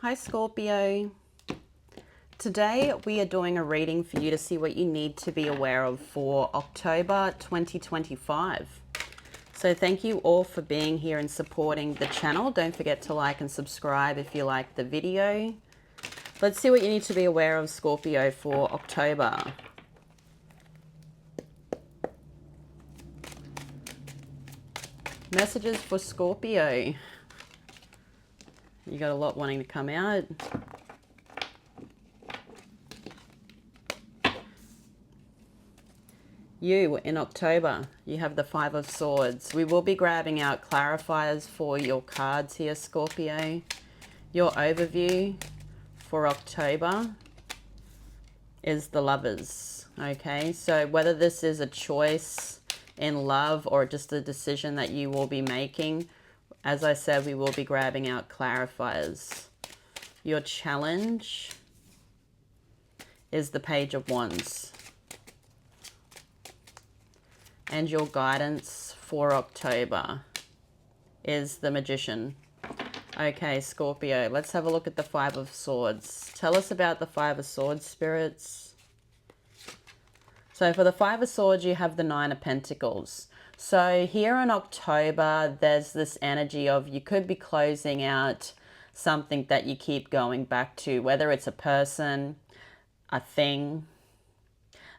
Hi Scorpio. Today we are doing a reading for you to see what you need to be aware of for October 2025. So thank you all for being here and supporting the channel. Don't forget to like and subscribe if you like the video. Let's see what you need to be aware of, Scorpio, for October. Messages for Scorpio. You got a lot wanting to come out. You, in October, you have the Five of Swords. We will be grabbing out clarifiers for your cards here, Scorpio. Your overview for October is the Lovers, okay? So whether this is a choice in love or just a decision that you will be making, as I said, we will be grabbing out clarifiers. Your challenge is the Page of Wands. And your guidance for October is the Magician. Okay, Scorpio, let's have a look at the Five of Swords. Tell us about the Five of Swords, spirits. So for the Five of Swords, you have the Nine of Pentacles. So here in October, there's this energy of you could be closing out something that you keep going back to, whether it's a person, a thing,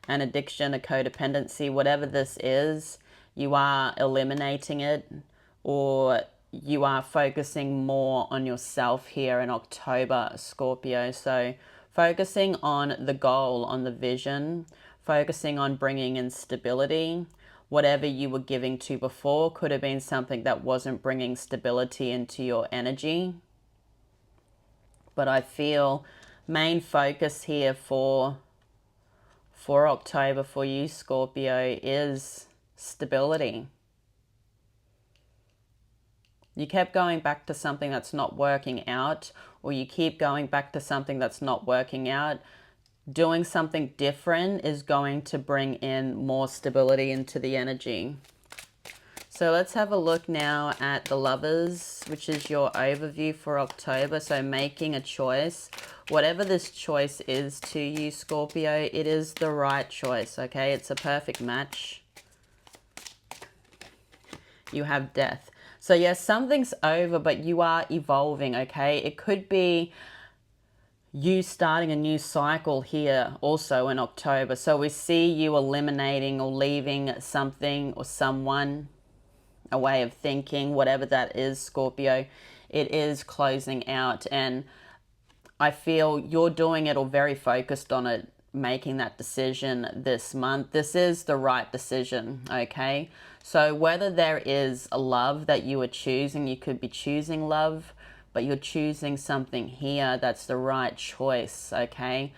an addiction, a codependency, whatever this is, you are eliminating it, or you are focusing more on yourself here in October, Scorpio. So focusing on the goal, on the vision, focusing on bringing in stability. Whatever you were giving to before could have been something that wasn't bringing stability into your energy. But I feel main focus here for October for you, Scorpio, is stability. You kept going back to something that's not working out, or you keep going back to something that's not working out. Doing something different is going to bring in more stability into the energy. So let's have a look now at the Lovers, which is your overview for October. So making a choice. Whatever this choice is to you, Scorpio, it is the right choice, okay? It's a perfect match. You have Death. So yes, something's over, but you are evolving, okay? It could be you starting a new cycle here also in October. So we see you eliminating or leaving something or someone, a way of thinking, whatever that is, Scorpio. It is closing out, and I feel you're doing it or very focused on it, making that decision this month. This is the right decision, okay? So whether there is a love that you are choosing, you could be choosing love, but you're choosing something here that's the right choice, okay?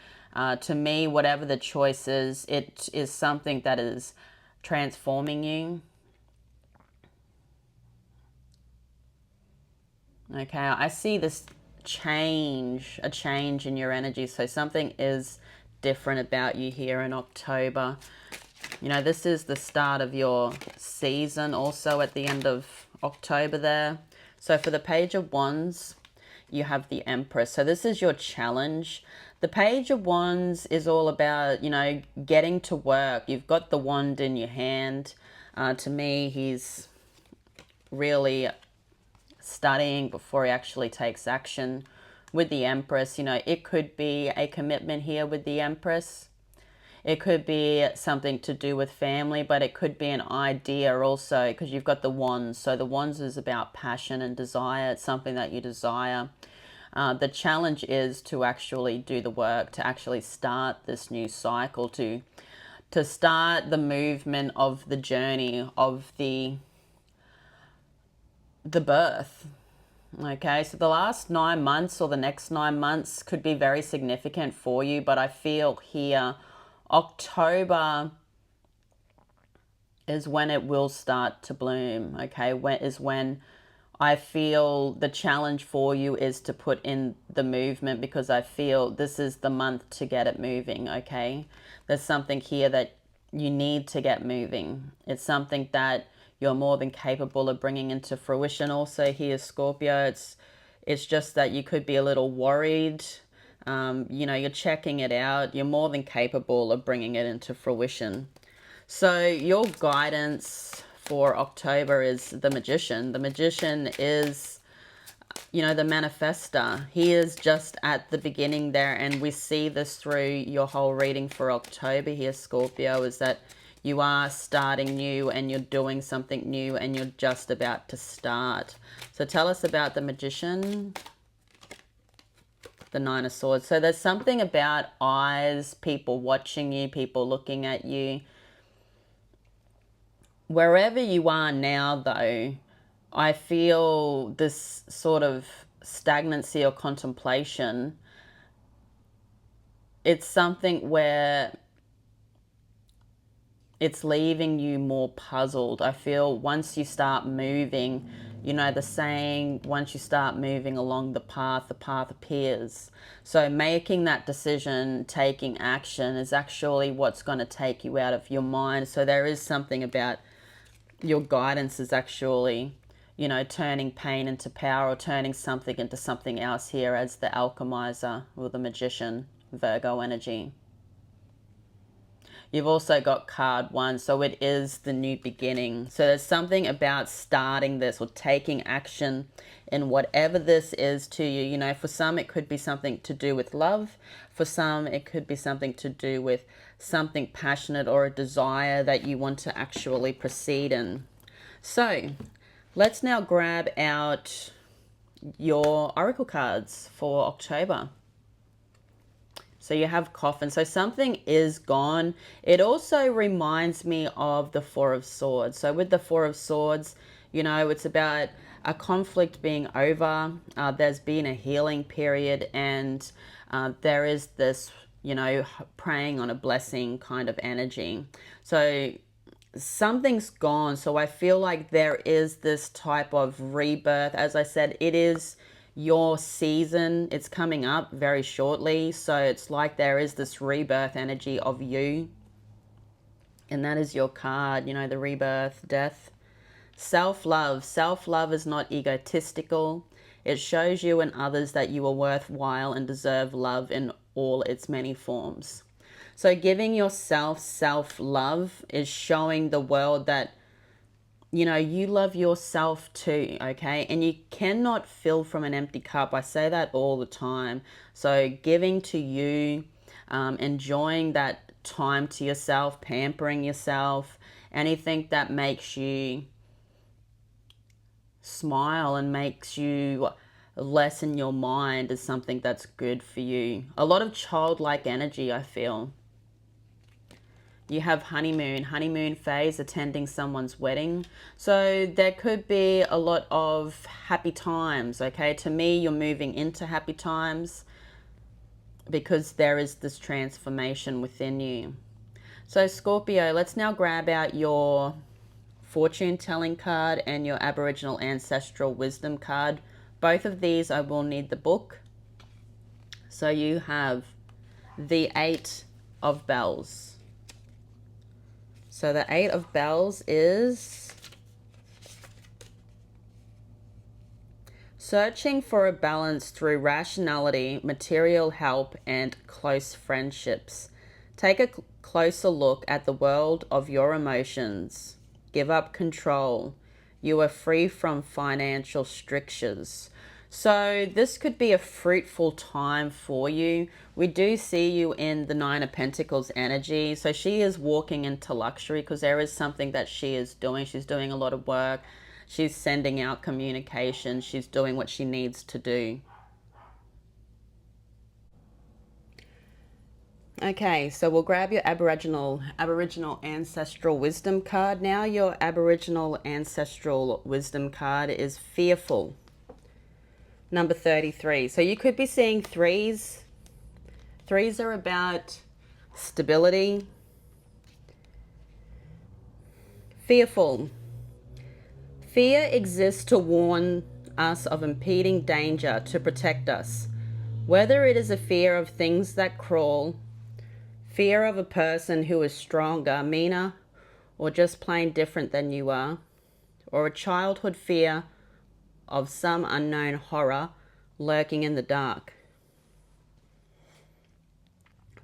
To me, whatever the choice is, it is something that is transforming you. Okay, I see this change, a change in your energy. So something is different about you here in October. You know, this is the start of your season also at the end of October there. So for the Page of Wands, you have the Empress. So this is your challenge. The Page of Wands is all about, you know, getting to work. You've got the wand in your hand. To me, he's really studying before he actually takes action. With the Empress, you know, it could be a commitment here with the Empress. It could be something to do with family, but it could be an idea also, because you've got the Wands. So the Wands is about passion and desire. It's something that you desire. The challenge is to actually do the work, to actually start this new cycle, to start the movement of the journey of the birth. Okay, so the last 9 months or the next 9 months could be very significant for you, but I feel here October is when it will start to bloom, okay? When I feel the challenge for you is to put in the movement, because I feel this is the month to get it moving, okay? There's something here that you need to get moving. It's something that you're more than capable of bringing into fruition also here, Scorpio. It's just that you could be a little worried. You know, you're checking it out. You're more than capable of bringing it into fruition. So your guidance for October is the Magician. The Magician is, you know, the manifester. He is just at the beginning there, and we see this through your whole reading for October here, Scorpio, is that you are starting new and you're doing something new and you're just about to start. So tell us about the Magician. The Nine of Swords. So there's something about eyes, people watching you, people looking at you. Wherever you are now, though, I feel this sort of stagnancy or contemplation. It's something where it's leaving you more puzzled. I feel once you start moving, you know the saying, once you start moving along the path appears. So making that decision, taking action is actually what's going to take you out of your mind. So there is something about your guidance is actually, you know, turning pain into power or turning something into something else here as the alchemizer or the magician, Virgo energy. You've also got card 1, so it is the new beginning. So there's something about starting this or taking action in whatever this is to you. You know, for some it could be something to do with love. For some it could be something to do with something passionate or a desire that you want to actually proceed in. So let's now grab out your oracle cards for October. So you have coffin. So something is gone. It also reminds me of the Four of Swords. So with the Four of Swords, you know, it's about a conflict being over. There's been a healing period, and there is this, you know, praying on a blessing kind of energy. So something's gone. So I feel like there is this type of rebirth. As I said, it is your season. It's coming up very shortly. So it's like there is this rebirth energy of you. And that is your card, you know, the rebirth, death. Self-love. Self-love is not egotistical. It shows you and others that you are worthwhile and deserve love in all its many forms. So giving yourself self-love is showing the world that, you know, you love yourself too, okay? And you cannot fill from an empty cup. I say that all the time. So giving to you, enjoying that time to yourself, pampering yourself, anything that makes you smile and makes you lessen your mind is something that's good for you. A lot of childlike energy, I feel. You have honeymoon phase, attending someone's wedding. So there could be a lot of happy times, okay? To me, you're moving into happy times because there is this transformation within you. So Scorpio, let's now grab out your fortune telling card and your Aboriginal Ancestral Wisdom card. Both of these I will need the book. So you have the 8 of Bells. So the 8 of Bells is searching for a balance through rationality, material help, and close friendships. Take a closer look at the world of your emotions. Give up control. You are free from financial strictures. So this could be a fruitful time for you. We do see you in the 9 of Pentacles energy. So she is walking into luxury because there is something that she is doing. She's doing a lot of work. She's sending out communication. She's doing what she needs to do. Okay, so we'll grab your Aboriginal Ancestral Wisdom card. Now your Aboriginal Ancestral Wisdom card is fearful. Number 33. So you could be seeing threes. Threes are about stability. Fearful. Fear exists to warn us of impending danger, to protect us. Whether it is a fear of things that crawl, fear of a person who is stronger, meaner, or just plain different than you are, or a childhood fear of some unknown horror lurking in the dark.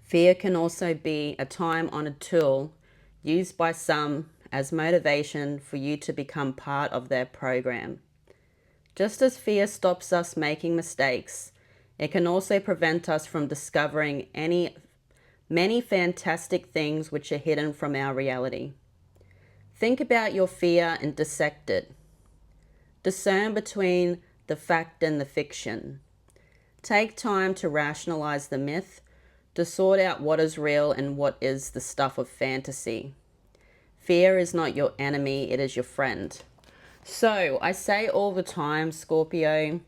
Fear can also be a time-honored tool used by some as motivation for you to become part of their program. Just as fear stops us making mistakes, it can also prevent us from discovering many fantastic things which are hidden from our reality. Think about your fear and dissect it. Discern between the fact and the fiction. Take time to rationalize the myth, to sort out what is real and what is the stuff of fantasy. Fear is not your enemy, it is your friend. So I say all the time, Scorpio,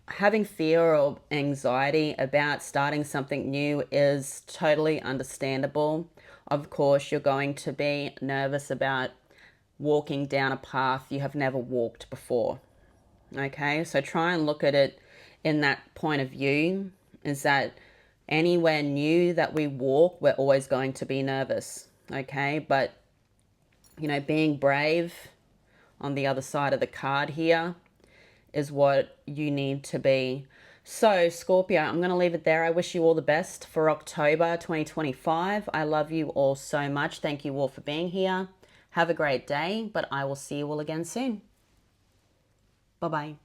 having fear or anxiety about starting something new is totally understandable. Of course, you're going to be nervous about walking down a path you have never walked before. Okay, so try and look at it in that point of view, is that anywhere new that we walk, we're always going to be nervous. Okay, but you know, being brave on the other side of the card here is what you need to be. So Scorpio, I'm going to leave it there. I wish you all the best for October 2025. I love you all so much. Thank you all for being here. Have a great day, but I will see you all again soon. Bye-bye.